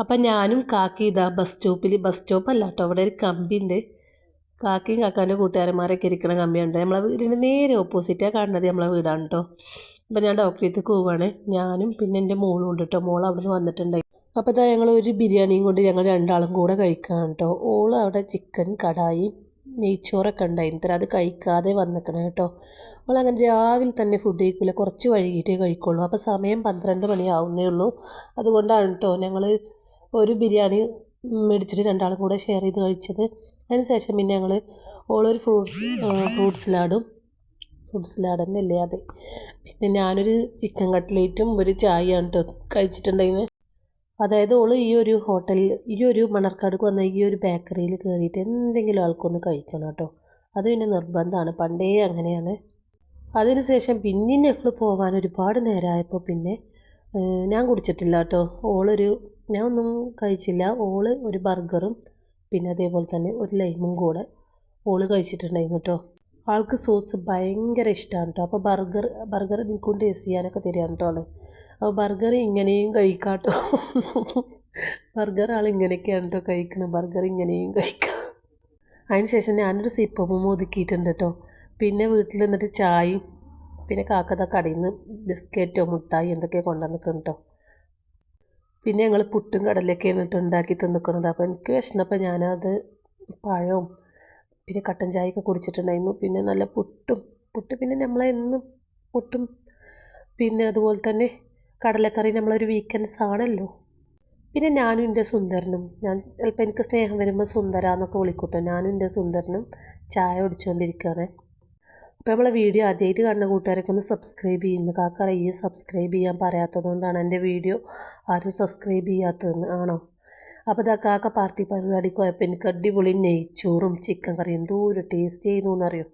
അപ്പം ഞാനും കാക്കി ഇതാ ബസ് സ്റ്റോപ്പല്ല കേട്ടോ, അവിടെ ഒരു കമ്പിയുണ്ട്. കാക്കയും കാക്കാൻ്റെ കൂട്ടുകാരന്മാരൊക്കെ ഇരിക്കണ കമ്പിയുണ്ട്. നമ്മളെ വീടിൻ്റെ നേരെ ഓപ്പോസിറ്റാണ് കാണുന്നത് നമ്മളെ വീടാണ് കേട്ടോ. അപ്പം ഞാൻ ഡോക്ടറേക്ക് പോവുകയാണ്. ഞാനും പിന്നെ എൻ്റെ മോളും ഉണ്ട് കേട്ടോ. മോൾ അവിടെ നിന്ന് വന്നിട്ടുണ്ടായി. അപ്പോൾ ഇതാ ഞങ്ങൾ ഒരു ബിരിയാണിയും കൊണ്ട് ഞങ്ങൾ രണ്ടാളും കൂടെ കഴിക്കുകയാണ് കേട്ടോ. ഓൾ അവിടെ ചിക്കൻ കടായും നെയ്ച്ചോറൊക്കെ ഉണ്ടായിരുന്നു. അത് കഴിക്കാതെ വന്നിക്കണം കേട്ടോ. അവളങ്ങനെ രാവിലെ തന്നെ ഫുഡ് കഴിക്കില്ല, കുറച്ച് വൈകിട്ടേ കഴിക്കുള്ളൂ. അപ്പോൾ സമയം 12 മണിയാവുന്നേ ഉള്ളൂ. അതുകൊണ്ടാണ് കേട്ടോ ഞങ്ങൾ ഒരു ബിരിയാണി മേടിച്ചിട്ട് രണ്ടാളും കൂടെ ഷെയർ ചെയ്ത് കഴിച്ചത്. അതിന് ശേഷം പിന്നെ ഞങ്ങൾ ഓളൊരു ഫ്രൂട്ട് സലാഡ് തന്നെ അല്ലേ അതെ. പിന്നെ ഞാനൊരു ചിക്കൻ കട്ട്ലേറ്റും ഒരു ചായയാണ് കേട്ടോ കഴിച്ചിട്ടുണ്ടായിരുന്നത്. അതായത് ഓൾ ഈ ഒരു മണർക്കാടുക്ക് വന്ന ഈ ഒരു ബേക്കറിയിൽ കയറിയിട്ട് എന്തെങ്കിലും ആൾക്കൊന്ന് കഴിക്കണം കേട്ടോ. അത് പിന്നെ നിർബന്ധമാണ്, പണ്ടേ അങ്ങനെയാണ്. അതിന് ശേഷം പിന്നെ ഞങ്ങൾ പോകാൻ ഒരുപാട് നേരമായപ്പോൾ പിന്നെ ഞാൻ കുടിച്ചിട്ടില്ല കേട്ടോ. ഞാൻ ഒന്നും കഴിച്ചില്ല. ഒരു ബർഗറും പിന്നെ അതേപോലെ തന്നെ ഒരു ലൈമും കൂടെ കഴിച്ചിട്ടുണ്ടായിരുന്നു കേട്ടോ. ആൾക്ക് സോസ് ഭയങ്കര ഇഷ്ടമാണ് കേട്ടോ. അപ്പോൾ ബർഗർ എനിക്കും ടേസ്റ്റ് ചെയ്യാനൊക്കെ തരികയാണ് കേട്ടോ ആൾ. അപ്പോൾ ബർഗർ ഇങ്ങനെയും കഴിക്കാട്ടോ. ബർഗർ ആൾ ഇങ്ങനെയൊക്കെയാണ് കേട്ടോ കഴിക്കണം. ബർഗർ ഇങ്ങനെയും കഴിക്കാം. അതിന് ശേഷം ഞാനൊരു സിപ്പവും ഒതുക്കിയിട്ടുണ്ട് കേട്ടോ. പിന്നെ വീട്ടിൽ നിന്നിട്ട് ചായയും പിന്നെ കാക്കത കടയിൽ നിന്ന് ബിസ്ക്കറ്റോ മുട്ടായി എന്തൊക്കെയോ കൊണ്ടുവന്നിക്കണം കേട്ടോ. പിന്നെ ഞങ്ങൾ പുട്ടും കടലൊക്കെയാണ് കേട്ടോ ഉണ്ടാക്കി തന്നിക്കുന്നത്. അപ്പോൾ എനിക്ക് വിശന്നപ്പോൾ ഞാനത് പഴവും പിന്നെ കട്ടൻ ചായയൊക്കെ കുടിച്ചിട്ടുണ്ടായിരുന്നു. പിന്നെ നല്ല പുട്ട് പിന്നെ നമ്മളെന്നും പുട്ടും പിന്നെ അതുപോലെ തന്നെ കടലക്കറി നമ്മളൊരു വീക്കെൻഡ്സ് ആണല്ലോ. പിന്നെ ഞാനും എൻ്റെ സുന്ദരനും ചിലപ്പോൾ എനിക്ക് സ്നേഹം വരുമ്പോൾ സുന്ദരാന്നൊക്കെ വിളിക്കൂട്ടോ. ഞാനും എൻ്റെ സുന്ദരനും ചായ കുടിച്ചുകൊണ്ടിരിക്കുകയാണ്. അപ്പോൾ നമ്മളെ വീഡിയോ ആദ്യമായിട്ട് കാണുന്ന കൂട്ടുകാരൊക്കെ ഒന്ന് സബ്സ്ക്രൈബ് ചെയ്യുന്നു. കാക്ക ഈ സബ്സ്ക്രൈബ് ചെയ്യാൻ പറയാത്തതുകൊണ്ടാണ് എൻ്റെ വീഡിയോ ആരും സബ്സ്ക്രൈബ് ചെയ്യാത്തതെന്ന് ആണോ? അപ്പോൾ ഇതാ കാക്ക പാർട്ടി പരിപാടിക്ക് പോയപ്പോൾ എനിക്ക് അടിപൊളി നെയ്ച്ചോറും ചിക്കൻ കറിയും എന്തോ ഒരു ടേസ്റ്റ് ചെയ്യുന്നു എന്നറിയോ.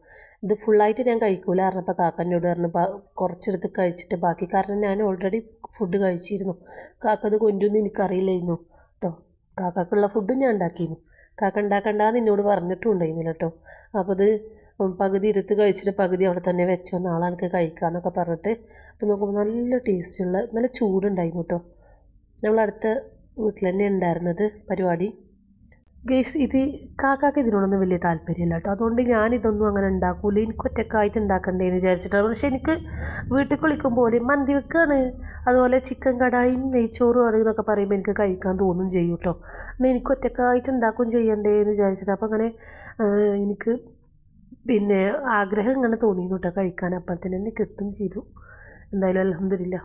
ഇത് ഫുള്ളായിട്ട് ഞാൻ കഴിക്കൂല പറഞ്ഞപ്പോൾ കാക്ക എന്നോട് പറഞ്ഞു കുറച്ചെടുത്ത് കഴിച്ചിട്ട് ബാക്കി, കാരണം ഞാൻ ഓൾറെഡി ഫുഡ് കഴിച്ചിരുന്നു. കാക്ക അത് കൊണ്ടുവന്ന് എനിക്കറിയില്ലായിരുന്നു കേട്ടോ. കാക്കക്കുള്ള ഫുഡും ഞാൻ ഉണ്ടാക്കിയിരുന്നു. കാക്ക ഉണ്ടാക്കണ്ടെന്ന് എന്നോട് പറഞ്ഞിട്ടും ഉണ്ടായിരുന്നില്ല കേട്ടോ. അപ്പോൾ അത് പകുതി ഇരുത്ത് കഴിച്ചിട്ട് പകുതി അവിടെ തന്നെ വെച്ചോ, നാളെ എനിക്ക് കഴിക്കാമെന്നൊക്കെ പറഞ്ഞിട്ട്. അപ്പോൾ നോക്കുമ്പോൾ നല്ല ടേസ്റ്റുള്ള നല്ല ചൂടുണ്ടായിരുന്നു കേട്ടോ. നമ്മളടുത്ത വീട്ടിൽ തന്നെ ഉണ്ടായിരുന്നത് പരിപാടി. ഗൈസ് ഇത് കാക്കാക്ക് ഇതിനോടൊന്നും വലിയ താല്പര്യമില്ല കേട്ടോ. അതുകൊണ്ട് ഞാനിതൊന്നും അങ്ങനെ ഉണ്ടാക്കൂല. എനിക്ക് ഒറ്റക്കായിട്ട് ഉണ്ടാക്കണ്ടേന്ന് വിചാരിച്ചിട്ടാണ്. പക്ഷെ എനിക്ക് വീട്ടിൽ കുളിക്കുമ്പോൾ മന്തി വെക്കുകയാണ്, അതുപോലെ ചിക്കൻ കടായും നെയ്ച്ചോറും ആണ് എന്നൊക്കെ പറയുമ്പോൾ എനിക്ക് കഴിക്കാൻ തോന്നും ചെയ്യും കേട്ടോ. എന്നാൽ എനിക്ക് ഒറ്റക്കായിട്ട് ഉണ്ടാക്കുകയും ചെയ്യണ്ടേന്ന് വിചാരിച്ചിട്ട് അപ്പോൾ അങ്ങനെ എനിക്ക് പിന്നെ ആഗ്രഹം ഇങ്ങനെ തോന്നിയിരുന്നു കേട്ടോ കഴിക്കാൻ. അപ്പോഴത്തേന് തന്നെ കിട്ടും ചെയ്തു. എന്തായാലും അൽഹംദുലില്ലാ